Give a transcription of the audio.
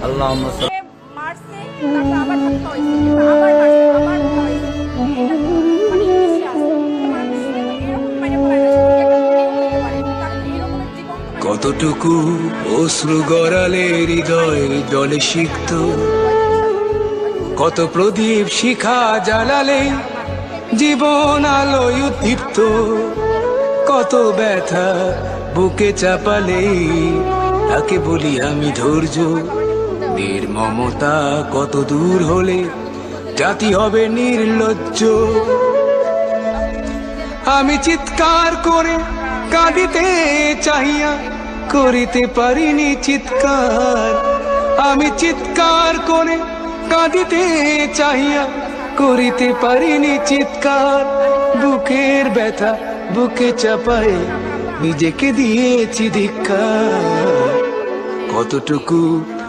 আল্লাহুম্মা সাল্লি। মারছে, তারপর আবার ধাক্কা হয়েছে, কিংবা আবার মারছে, আবার ধাক্কা হয়েছে। এটা তো মানে ইতিহাসে আছে। মানুষ এরকম মাইরে ফেলায় না, সে একটা ভিডিও হইতে পারে। তার এরকমের জীবন তো মানে কতটুকু অশ্রু গড়ালে হৃদয় জলে সিক্ত, কত প্রদীপ শিখা জ্বালালে জীবন আলোয় উদ্দীপ্ত, কত ব্যথা বুকে চাপালে তাকে বলি আমি ধৈর্য। নির্মমতা কত দূর হলে জাতি হবে নির্লজ্জ। আমি চিৎকার করে কাঁদিতে চাহিয়া করিতে পারিনি চিৎকার। আমি চিৎকার করে কাঁদিতে চাহিয়া করিতে পারিনি চিৎকার। বুকের ব্যথা বুকে চাপায়ে নিজেকে দিয়েছি ধিক্কার। কতটুকু